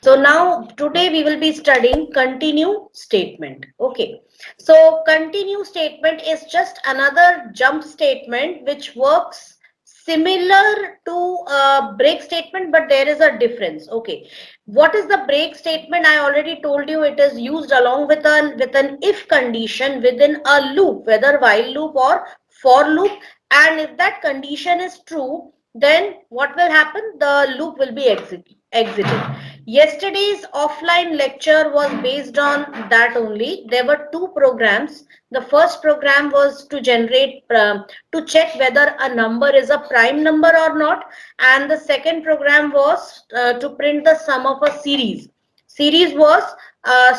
So now today we will be studying continue statement. Okay. So continue statement is just another jump statement which works similar to a break statement, but there is a difference. Okay. What is the break statement? I already told you it is used along with an if condition within a loop, whether while loop or for loop. And if that condition is true, then what will happen? The loop will be exited. Yesterday's offline lecture was based on that only. There were two programs. The first program was to to check whether a number is a prime number or not, and the second program was to print the sum of a series. Series was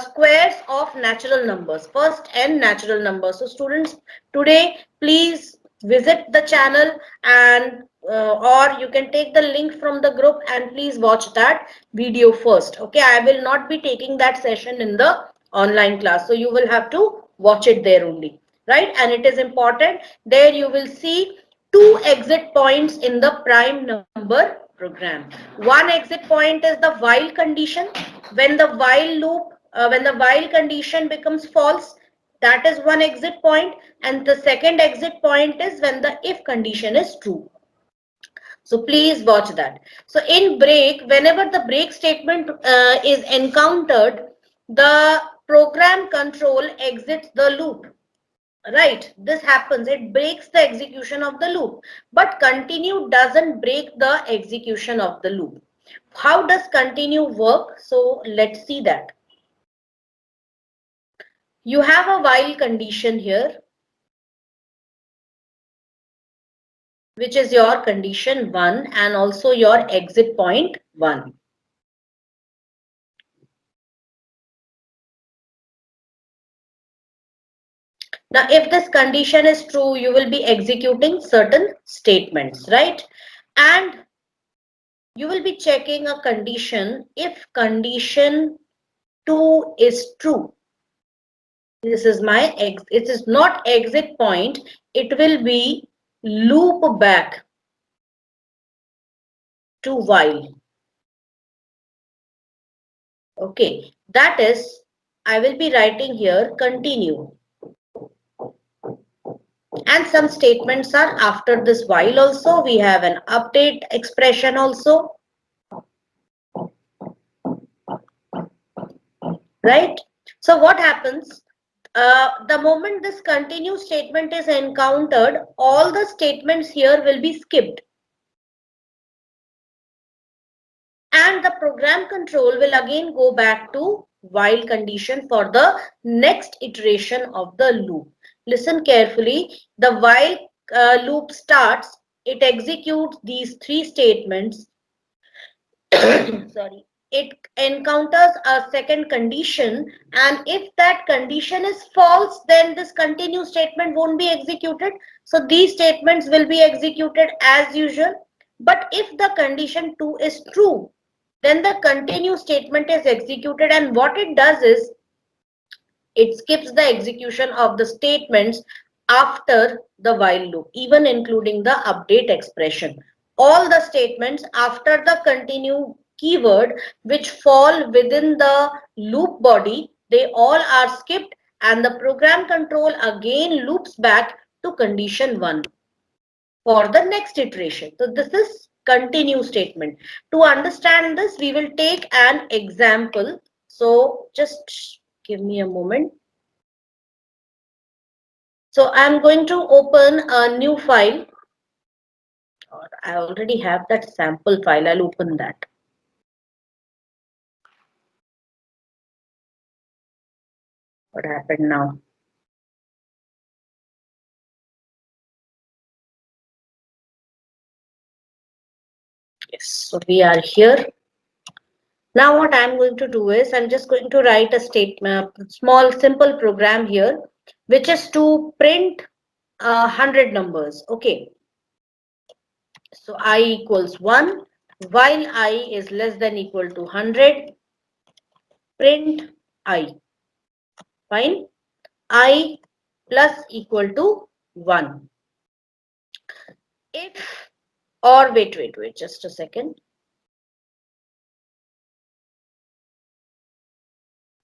squares of natural numbers, first n natural numbers. So students, today please visit the channel and or you can take the link from the group and please watch that video first. Okay, I will not be taking that session in the online class, so you will have to watch it there only, right? And it is important. There you will see two exit points in the prime number program. One exit point is the while condition. When the while loop when the while condition becomes false, that is one exit point, and the second exit point is when the if condition is true. So please watch that. So in break, whenever the break statement is encountered, the program control exits the loop. Right, this happens. It breaks the execution of the loop. But continue doesn't break the execution of the loop. How does continue work? So let's see that. You have a while condition here, which is your condition 1 and also your exit point 1. Now, if this condition is true, you will be executing certain statements, right? And you will be checking a condition if condition 2 is true. This is my it is not exit point, it will be loop back to while. Okay, that is, I will be writing here continue. And some statements are after this while also. We have an update expression also, right? So what happens? The moment this continue statement is encountered, all the statements here will be skipped. And the program control will again go back to while condition for the next iteration of the loop. Listen carefully. The while loop starts, it executes these three statements. Sorry, it encounters a second condition, and if that condition is false, then this continue statement won't be executed. So these statements will be executed as usual. But if the condition 2 is true, then the continue statement is executed, and what it does is it skips the execution of the statements after the while loop, even including the update expression. All the statements after the continue keyword which fall within the loop body, they all are skipped, and the program control again loops back to condition 1 for the next iteration. So this is continue statement. To understand this, we will take an example. So just give me a moment. So I'm going to open a new file. I already have that sample file. I'll open that. What happened now? Yes, so we are here. Now what I'm going to do is I'm just going to write a statement, small simple program here, which is to print 100 numbers. Okay. So I equals 1, while I is less than equal to 100, print I. Fine. I plus equal to 1. If, or wait, just a second.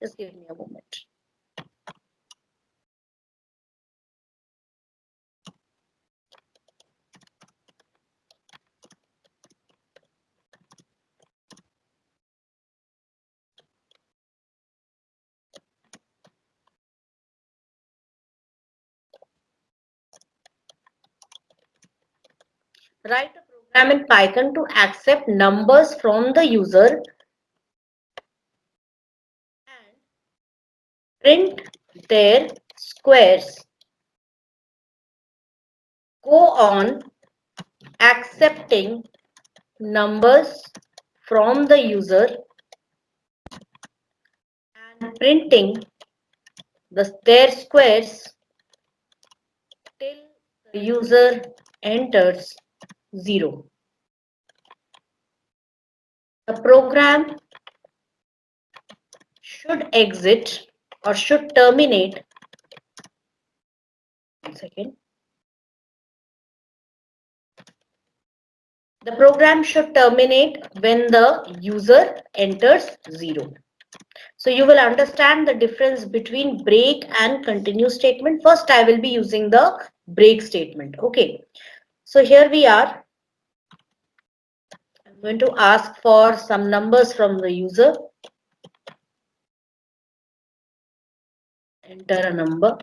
Just give me a moment. Write a program in Python to accept numbers from the user and print their squares. Go on accepting numbers from the user and printing their squares till the user enters 0. The program should exit or should terminate. 1 second. The program should terminate when the user enters 0. So you will understand the difference between break and continue statement. First, I will be using the break statement. Okay. So here we are. I'm going to ask for some numbers from the user. Enter a number.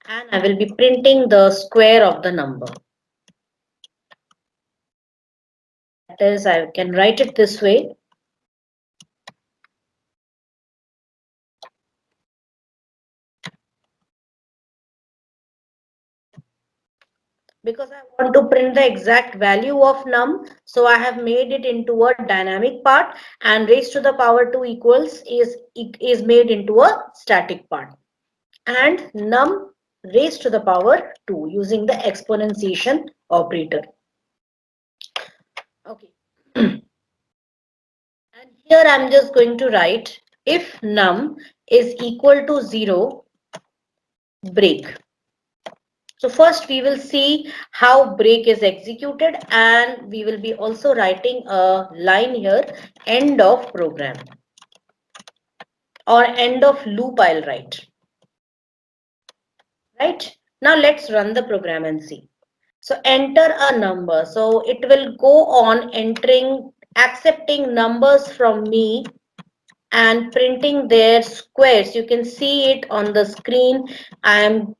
And I will be printing the square of the number. That is, I can write it this way. Because I want to print the exact value of num, so I have made it into a dynamic part, and raised to the power 2 equals is made into a static part, and num raised to the power 2 using the exponentiation operator. Okay. And here I'm just going to write if num is equal to 0, break. So first we will see how break is executed, and we will be also writing a line here, end of program or end of loop I'll write. Right? Now let's run the program and see. So enter a number. So it will go on accepting numbers from me and printing their squares. You can see it on the screen. I am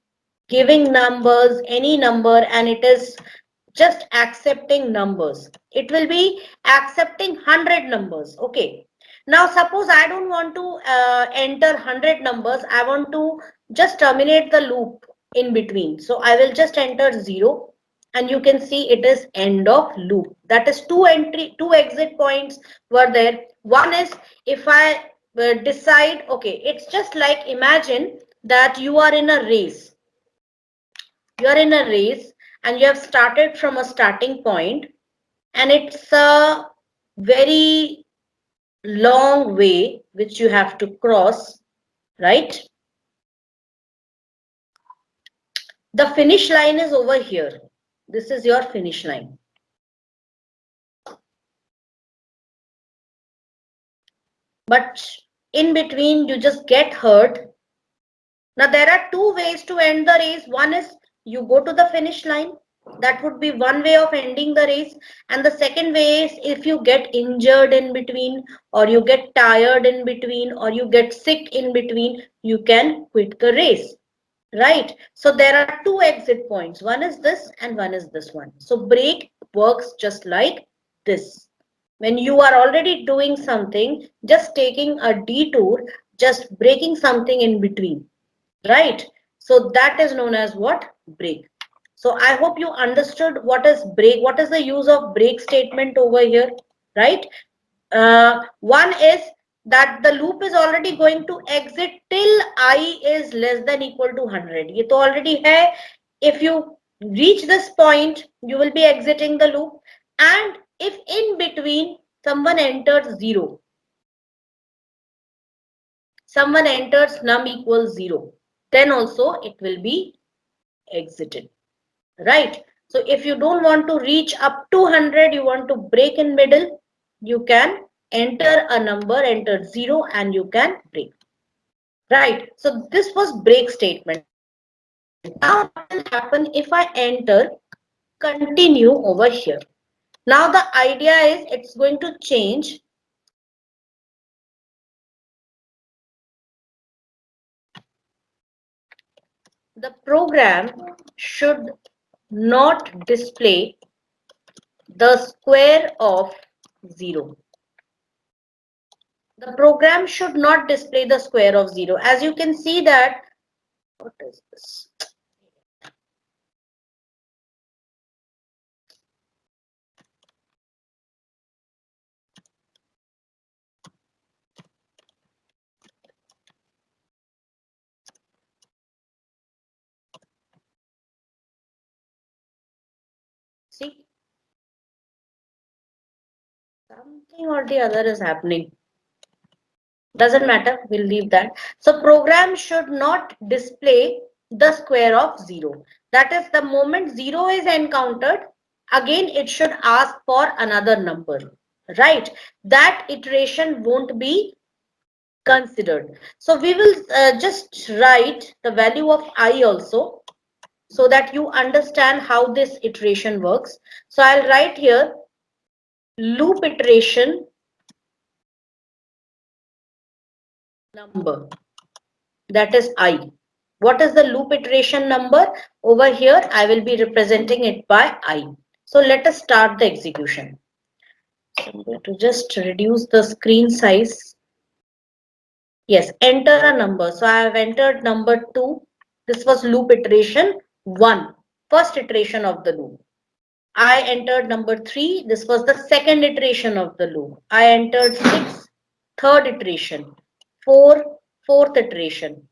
giving numbers, any number, and it is just accepting numbers. It will be accepting 100 numbers. Okay. Now suppose I don't want to enter 100 numbers. I want to just terminate the loop in between. So I will just enter 0, and you can see it is end of loop. That is two exit points were there. One is if I decide, okay, it's just like imagine that you are in a race. You are in a race and you have started from a starting point, and it's a very long way which you have to cross, right? The finish line is over here. This is your finish line. But in between you just get hurt. Now there are two ways to end the race. One is you go to the finish line. That would be one way of ending the race. And the second way is if you get injured in between, or you get tired in between, or you get sick in between, you can quit the race. Right? So there are two exit points. One is this and one is this one. So break works just like this. When you are already doing something, just taking a detour, just breaking something in between. Right? So that is known as what? Break. So I hope you understood what is break. What is the use of break statement over here? Right? One is that the loop is already going to exit till I is less than equal to 100. ये तो already है. If you reach this point, you will be exiting the loop. And if in between someone enters 0, someone enters num equals 0, then also it will be exited. Right? So if you don't want to reach up to 100, you want to break in middle, you can enter a number, enter 0 and you can break. Right. So this was break statement. Now what will happen if I enter continue over here? Now the idea is it's going to change the program should not display the square of 0. The program should not display the square of 0. As you can see that, what is this? See, something or the other is happening. Doesn't matter, we'll leave that. So program should not display the square of 0. That is, the moment 0 is encountered, again it should ask for another number, right? That iteration won't be considered. So we will just write the value of I also, so that you understand how this iteration works. So I'll write here loop iteration number, that is I. What is the loop iteration number? Over here, I will be representing it by I. So let us start the execution. So I'm going to just reduce the screen size. Yes, enter a number. So I have entered number 2. This was loop iteration 1, first iteration of the loop. I entered number 3. This was the second iteration of the loop. I entered 6, third iteration. 4, fourth iteration.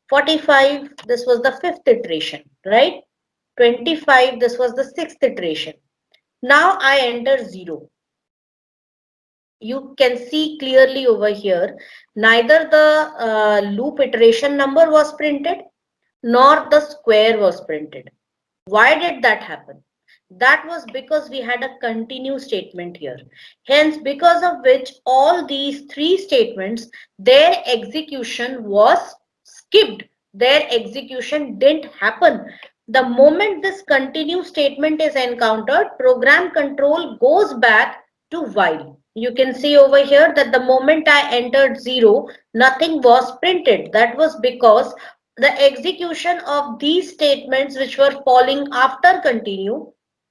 45, this was the fifth iteration, right? 25, this was the sixth iteration. Now I enter 0. You can see clearly over here, neither the loop iteration number was printed nor the square was printed. Why did that happen? That was because we had a continue statement here. Hence, because of which all these three statements, their execution was skipped. Their execution didn't happen. The moment this continue statement is encountered, program control goes back to while. You can see over here that the moment I entered 0, nothing was printed. That was because the execution of these statements which were falling after continue,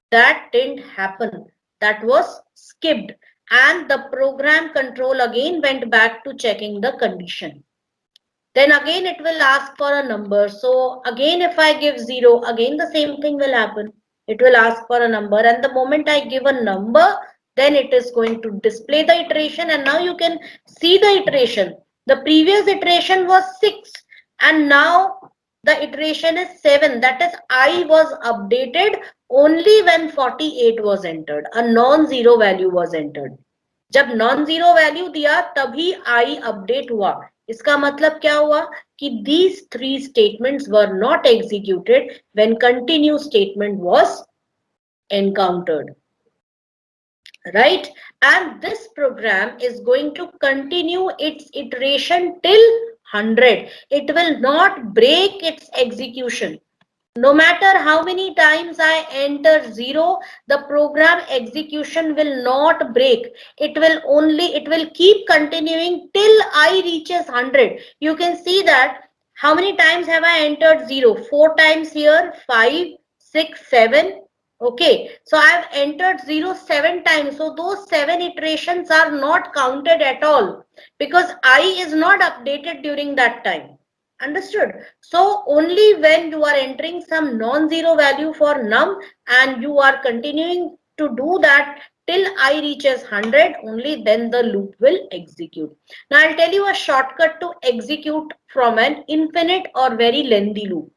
that didn't happen. That was skipped, and the program control again went back to checking the condition. Then again it will ask for a number. So again if I give 0, again the same thing will happen. It will ask for a number, and the moment I give a number, then it is going to display the iteration. And now you can see the iteration. The previous iteration was 6 and now the iteration is 7. That is, I was updated only when 48 was entered. A non-zero value was entered. जब non zero value दिया तभी I update हुआ. इसका मतलब क्या हुआ कि these three statements were not executed when continue statement was encountered, right? And this program is going to continue its iteration till 100. It will not break its execution. No matter how many times I enter 0, the program execution will not break. It will keep continuing till I reaches 100. You can see that how many times have I entered 0? 4 times here, 5, 6, 7. Okay, so I have entered 0 7 times. So those 7 iterations are not counted at all because I is not updated during that time. Understood? So only when you are entering some non-zero value for num and you are continuing to do that till I reaches 100, only then the loop will execute. Now I'll tell you a shortcut to execute from an infinite or very lengthy loop.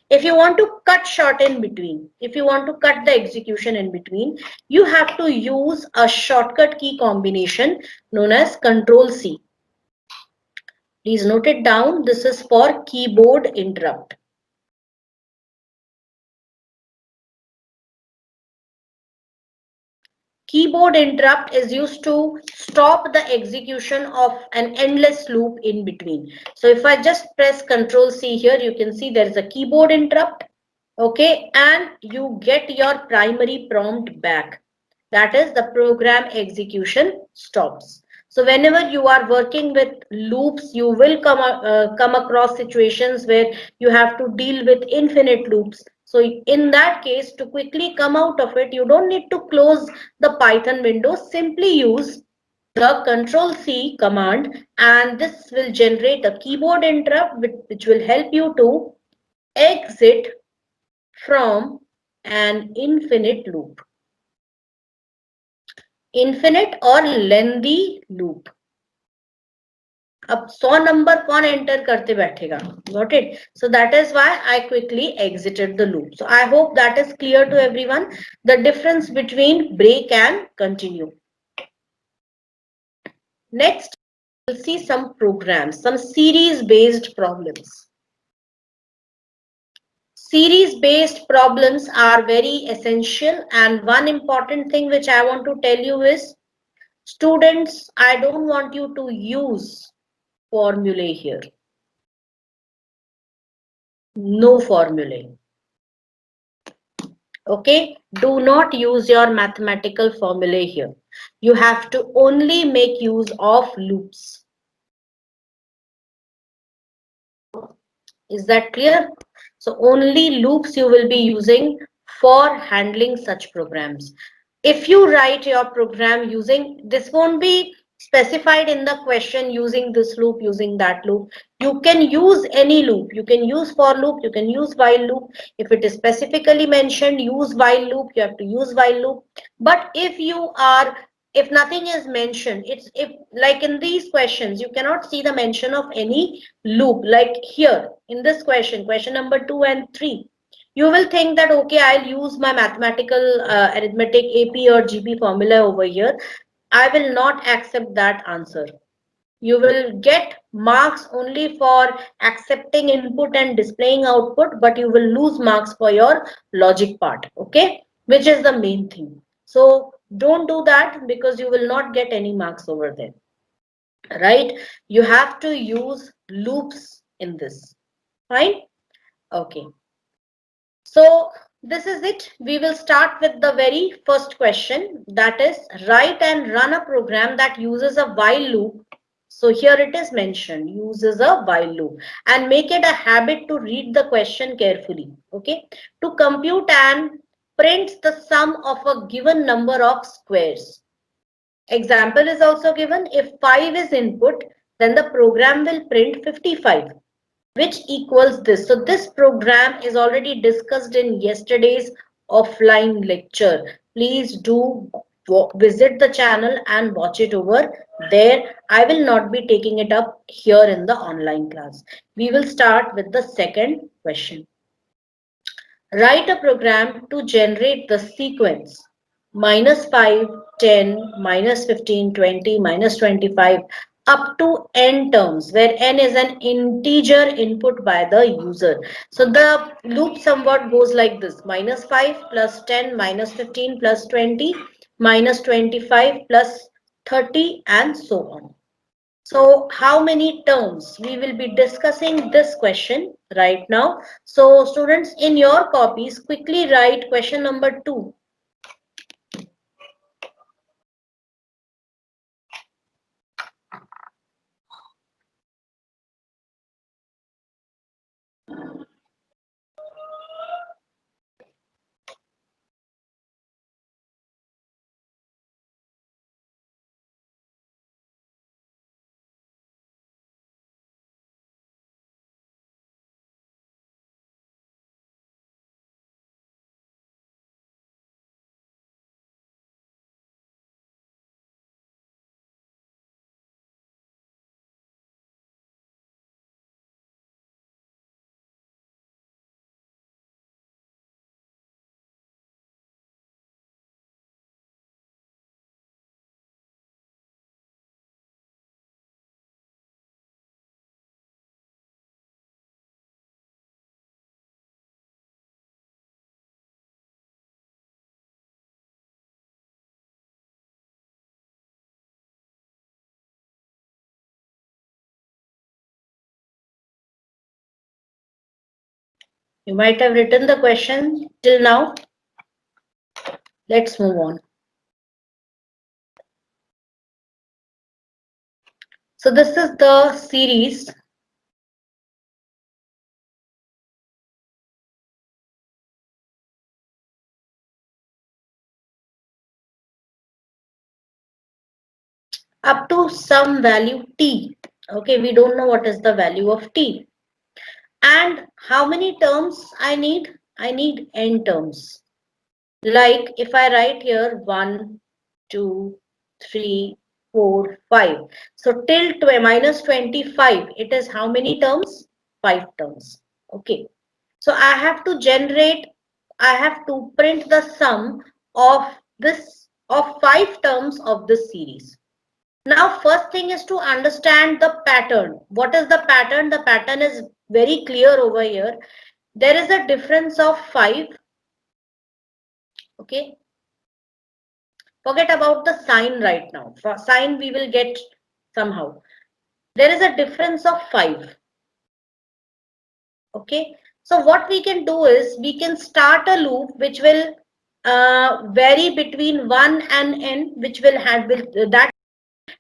If you want to cut short in between, if you want to cut the execution in between, you have to use a shortcut key combination known as Control C. Please note it down. This is for keyboard interrupt. keyboard interrupt is used to stop the execution of an endless loop in between. So if I just press Ctrl C here, you can see there is a keyboard interrupt. Okay, and you get your primary prompt back. That is, the program execution stops. So whenever you are working with loops, you will come across situations where you have to deal with infinite loops. So in that case, to quickly come out of it, you don't need to close the Python window. Simply use the Control C command, and this will generate a keyboard interrupt which will help you to exit from an infinite loop, infinite or lengthy loop. अब 100 number कौन enter करते बैठेगा? Got it? So that is why I quickly exited the loop. So I hope that is clear to everyone, the difference between break and continue. Next, we'll see some programs, some series based problems. Series based problems are very essential, and one important thing which I want to tell you is, students, I don't want you to use formulae here. No formulae. Okay, do not use your mathematical formulae here. You have to only make use of loops. Is that clear? So only loops you will be using for handling such programs. If you write your program using, this won't be specified in the question using this loop, using that loop. You can use any loop. You can use for loop, you can use while loop. If it is specifically mentioned, use while loop, you have to use while loop. But if nothing is mentioned, it's if like in these questions, you cannot see the mention of any loop. Like here in this question number 2 and 3, you will think that okay, I'll use my mathematical arithmetic AP or GP formula over here. I will not accept that answer. You will get marks only for accepting input and displaying output, but you will lose marks for your logic part, okay, which is the main thing. So don't do that, because you will not get any marks over there, right? You have to use loops in this. Fine. Okay, so this is it. We will start with the very first question, that is, write and run a program that uses a while loop. So here it is mentioned, uses a while loop, and make it a habit to read the question carefully. Okay, to compute and print the sum of a given number of squares. Example is also given. If 5 is input, then the program will print 55, which equals this. So this program is already discussed in yesterday's offline lecture. Please do visit the channel and watch it over there. I will not be taking it up here in the online class. We will start with the second question. Write a program to generate the sequence -5, 10, -15, 20, -25 up to n terms, where n is an integer input by the user. So the loop somewhat goes like this: -5 plus 10 -15 plus 20 -25 plus 30, and so on. So how many terms? We will be discussing this question right now. So students, in your copies, quickly write question number 2. You might have written the question till now. Let's move on. So this is the series. Up to some value t. Okay, we don't know what is the value of t. And how many terms I need? I need n terms. Like if I write here 1, 2, 3, 4, 5. So till minus 25, it is how many terms? 5 terms. Okay. So I have to generate, I have to print the sum of this, of 5 terms of this series. Now, first thing is to understand the pattern. What is the pattern? The pattern is very clear over here. There is a difference of 5. Okay. Forget about the sign right now. For sign, we will get somehow. There is a difference of 5. Okay. So what we can do is we can start a loop which will vary between 1 and n, which will handle that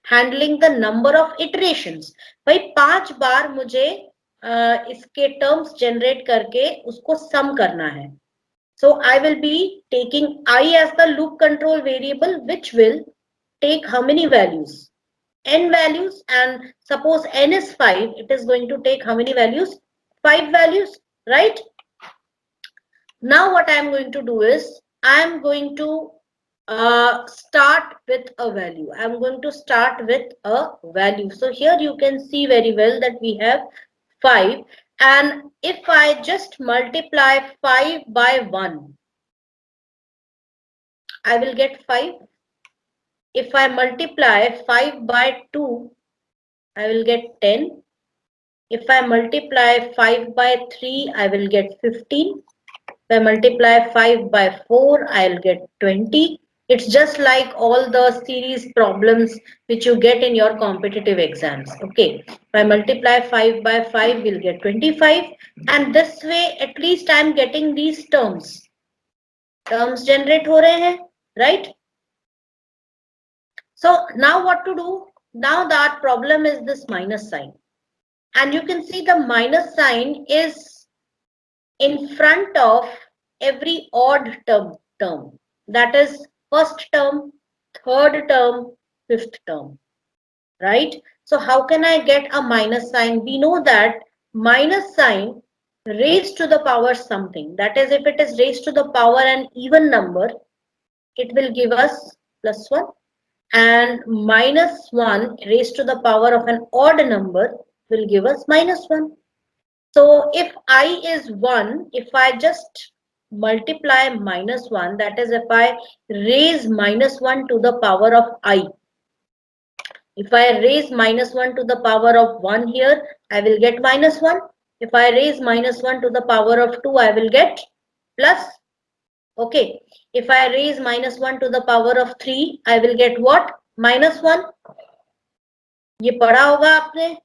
handling the number of iterations. भाई 5 बार मुझे इसके terms generate करके उसको sum करना है. So I will be taking I as the loop control variable, which will take how many values? N values, and suppose n is 5, it is going to take how many values? 5 values, right? Now what I am going to do is I am going to start with a value. I am going to start with a value. So here you can see very well that we have 5, and if I just multiply 5 by 1, I will get 5. If I multiply 5 by 2, I will get 10. If I multiply 5 by 3, I will get 15. If I multiply 5 by 4, I'll get 20. It's just like all the series problems which you get in your competitive exams. Okay. If I multiply 5 by 5, we'll get 25. And this way, at least I'm getting these terms. Terms generate ho rahe hain, right? So now what to do? Now that problem is this minus sign. And you can see the minus sign is in front of every odd term. That is first term, third term, fifth term, right? So how can I get a minus sign? We know that minus sign raised to the power something. That is, if it is raised to the power an even number, it will give us plus 1. And minus 1 raised to the power of an odd number will give us minus 1. So if I is 1, if I just multiply minus 1, that is if I raise minus 1 to the power of I. If I raise minus 1 to the power of 1 here, I will get minus 1. If I raise minus 1 to the power of 2, I will get plus. Okay. If I raise minus 1 to the power of 3, I will get what? Minus 1. ये पढ़ा होगा आपने.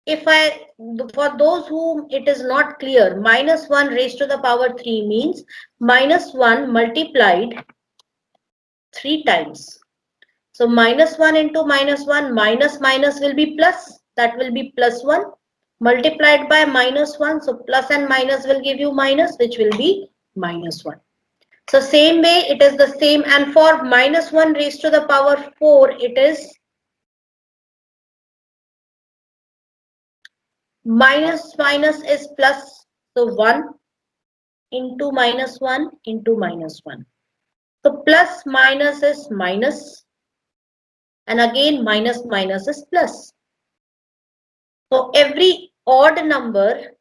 If I, for those whom it is not clear, minus 1 raised to the power 3 means minus 1 multiplied 3 times. So minus 1 into minus 1, minus minus will be plus, that will be plus 1 multiplied by minus 1. So plus and minus will give you minus, which will be minus 1. So same way it is the same, and for minus 1 raised to the power 4, it is minus minus is plus, so 1 into minus 1 into minus 1. So plus minus is minus, and again minus minus is plus. So every odd number,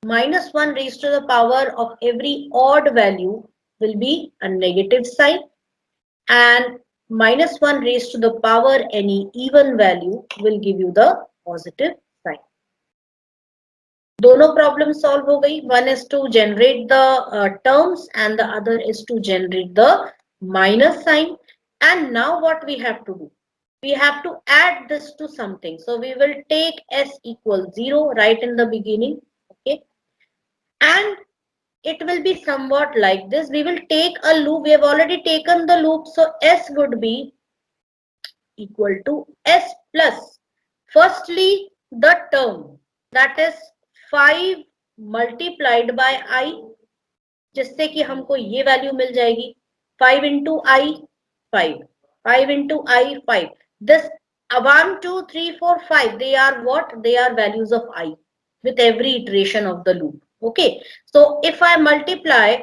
minus 1 raised to the power of every odd value will be a negative sign, and minus 1 raised to the power any even value will give you the positive sign. दोनों problem solve हो गई. One is to generate the terms and the other is to generate the minus sign. And now what we have to do? We have to add this to something. So we will take s equals 0 right in the beginning. Okay. And it will be somewhat like this. We will take a loop. We have already taken the loop. So S would be equal to S plus, firstly, the term, that is 5 multiplied by I, जिससे कि हमको ये value मिल जाएगी 5 into I 5, 5 into I 5. This 1 2 3 4 5, they are what? They are values of I with every iteration of the loop. Okay, so if I multiply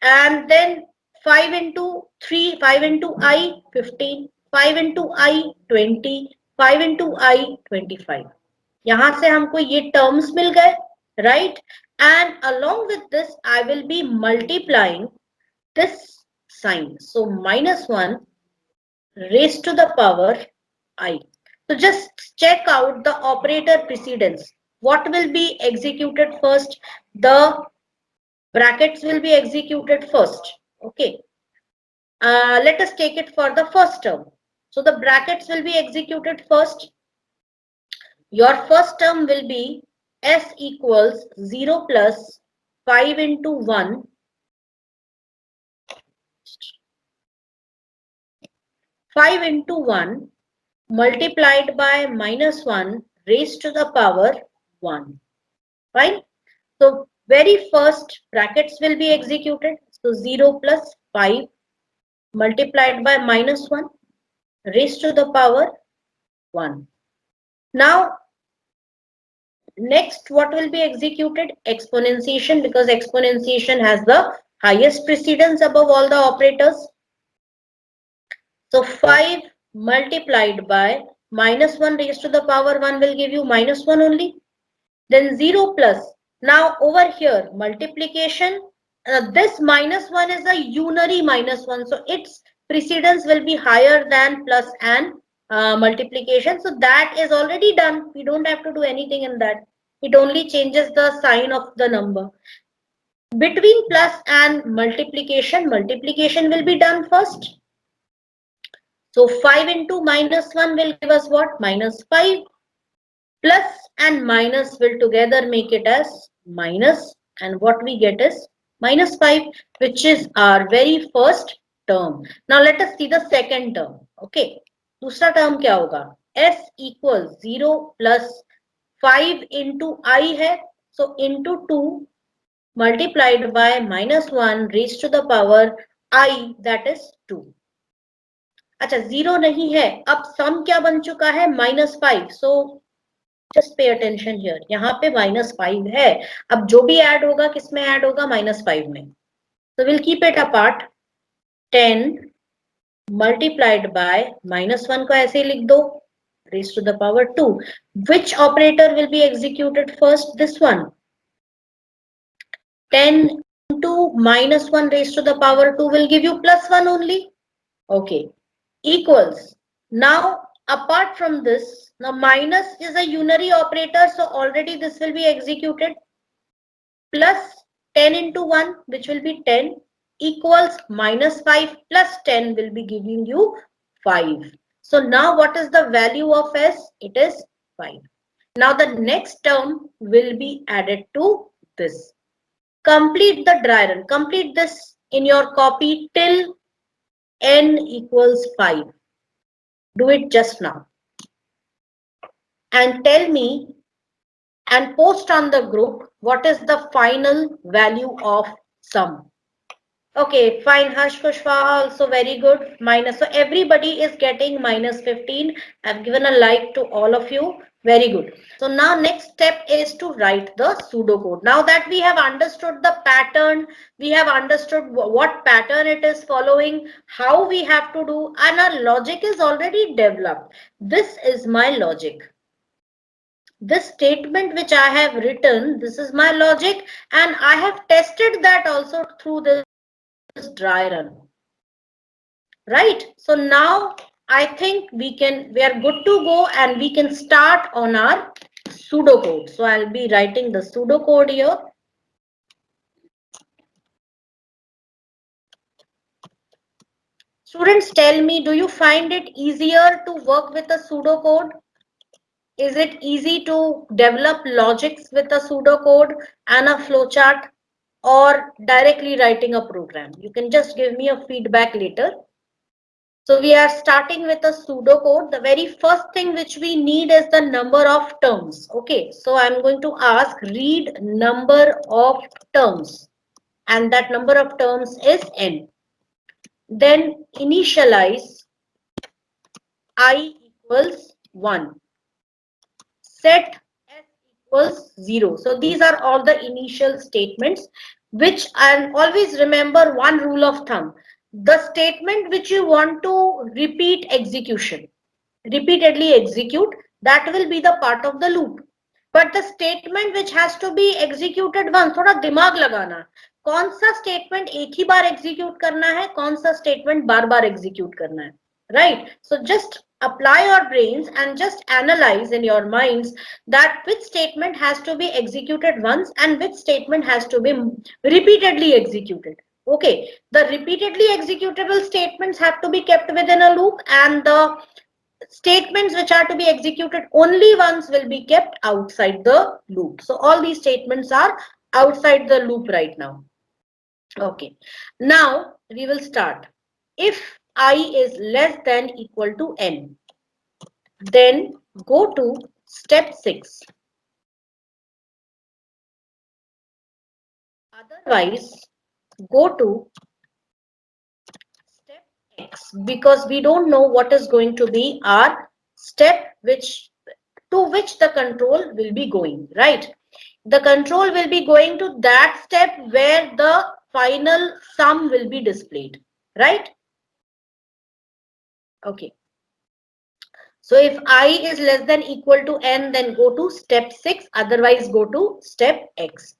and then 5 into 3, 5 into I 15, 5 into I 20, 5 into I 25. यहां से हमको ये terms मिल गए, right? And along with this I will be multiplying this sign, so -1 raised to the power I. So just check out the operator precedence. What will be executed first? The brackets will be executed first. Okay, let us take it for the first term. So the brackets will be executed first. Your first term will be S equals 0 plus 5 into 1 5 into 1 multiplied by -1 raised to the power 1. Fine. So very first brackets will be executed. So 0 plus 5 multiplied by -1 raised to the power 1. Now next, what will be executed? Exponentiation, because exponentiation has the highest precedence above all the operators. So 5 multiplied by -1 raised to the power 1 will give you -1 only. Then 0 plus. Now over here, multiplication. This -1 is a unary -1. So its precedence will be higher than plus and multiplication. So that is already done. We don't have to do anything in that. It only changes the sign of the number. Between plus and multiplication, multiplication will be done first. So 5 into -1 will give us what? -5. Plus and minus will together make it as minus, and what we get is -5, which is our very first term. Now let us see the second term. Okay, दूसरा term क्या होगा? S equals 0 plus 5 into I है, so into 2 multiplied by -1 raised to the power I, that is 2. अच्छा, 0 नहीं है, अब सम क्या बन चुका है? -5. So just pay attention here. यहाँ पे -5 है. अब जो भी ऐड होगा किसमें ऐड होगा? -5 में. So we'll keep it apart. 10 multiplied by -1 को ऐसे ही लिख दो, raised to the power 2. Which operator will be executed first? This one. 10 into -1 raised to the power 2 will give you +1 only. Okay. Equals. Now apart from this, now minus is a unary operator, so already this will be executed. Plus 10 into 1, which will be 10, equals -5 plus 10 will be giving you 5. So now what is the value of S? It is 5. Now the next term will be added to this. Complete the dry run. Complete this in your copy till n equals 5. Do it just now. And tell me and post on the group what is the final value of sum. Okay, fine. Harsh Kushwaha also very good. Minus. So everybody is getting -15. I've given a like to all of you. Very good. So now next step is to write the pseudocode. Now that we have understood the pattern, we have understood what pattern it is following, how we have to do, and our logic is already developed. This is my logic. This statement which I have written, this is my logic, and I have tested that also through this dry run. Right? So now I think we are good to go, and we can start on our pseudocode. So I'll be writing the pseudocode here. Students, tell me, do you find it easier to work with a pseudocode? Is it easy to develop logics with a pseudocode and a flowchart? or directly writing a program? You can just give me a feedback later. So we are starting with a pseudocode. The very first thing which we need is the number of terms. Okay, so I'm going to ask read number of terms, and that number of terms is n. Then initialize I equals 1. Set s equals 0. So these are all the initial statements, which, and always remember one rule of thumb. The statement which you want to repeatedly execute, that will be the part of the loop. But the statement which has to be executed once, थोड़ा दिमाग लगाना, कौन सा statement एक ही बार execute करना है, कौन सा statement बार बार execute करना है, right? So just apply your brains and just analyze in your minds that which statement has to be executed once and which statement has to be repeatedly executed. Okay, the repeatedly executable statements have to be kept within a loop, and the statements which are to be executed only once will be kept outside the loop. So all these statements are outside the loop right now. Okay, now we will start. If I is less than equal to n, then go to step 6. Otherwise, go to step x, because we don't know what is going to be our step to which the control will be going, right? The control will be going to that step where the final sum will be displayed, right? Okay. So if I is less than equal to n, then go to step 6, otherwise go to step x.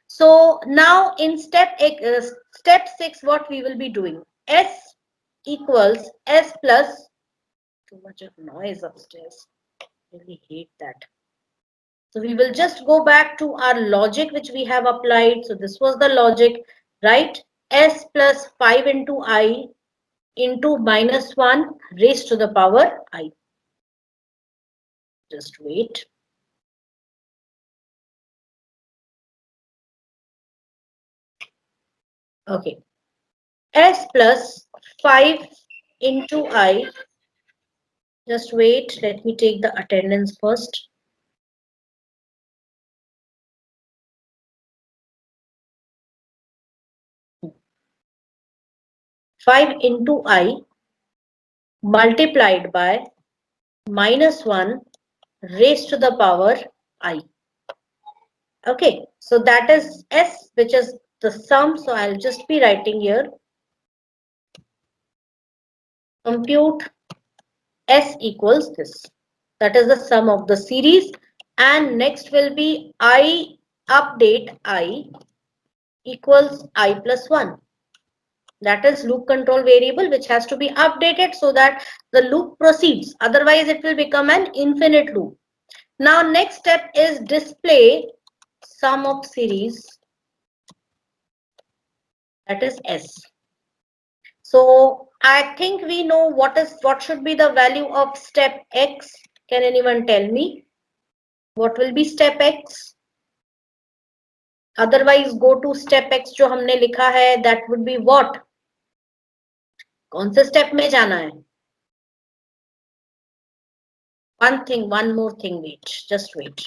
So now in step 6, what we will be doing? S equals s plus, too much of noise upstairs. Really hate that. So we will just go back to our logic which we have applied. So this was the logic, right? S plus 5 into I into minus 1 raised to the power I. Just wait. Okay. S plus 5 into I. Just wait. Let me take the attendance first. Five into I multiplied by minus 1 raised to the power I. Okay, so that is S, which is the sum. So I'll just be writing here. Compute S equals this. That is the sum of the series. And next will be I update I equals I plus 1. That is loop control variable which has to be updated so that the loop proceeds. Otherwise, it will become an infinite loop. Now, next step is display sum of series. That is S. So I think we know what should be the value of step X. Can anyone tell me what will be step X? Otherwise, go to step X जो हमने लिखा है, that would be what? कौन से step में जाना है? One more thing, wait, just wait.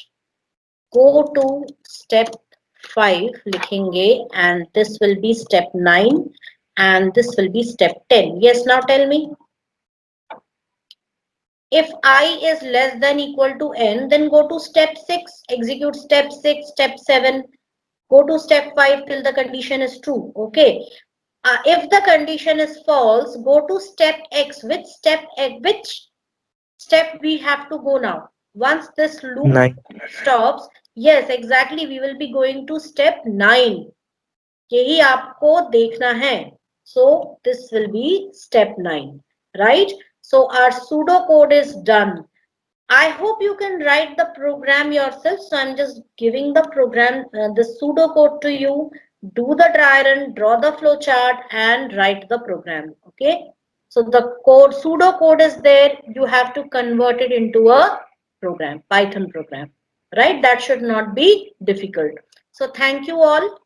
Go to step 5 लिखेंगे, and this will be step 9 and this will be step 10. Yes, now tell me. If I is less than equal to n, then go to step 6, execute step 6, step 7, go to step 5 till the condition is true. Okay. If the condition is false, go to step X. Which step we have to go now? Once this loop 9. stops, yes, exactly, we will be going to step 9. यही आपको देखना है. So this will be step 9, right? So our pseudocode is done. I hope you can write the program yourself. So I'm just giving the program, the pseudocode to you. Do the dry run, draw the flow chart and write the program. Okay. So the pseudocode is there. You have to convert it into a program, Python program, right? That should not be difficult. So thank you all.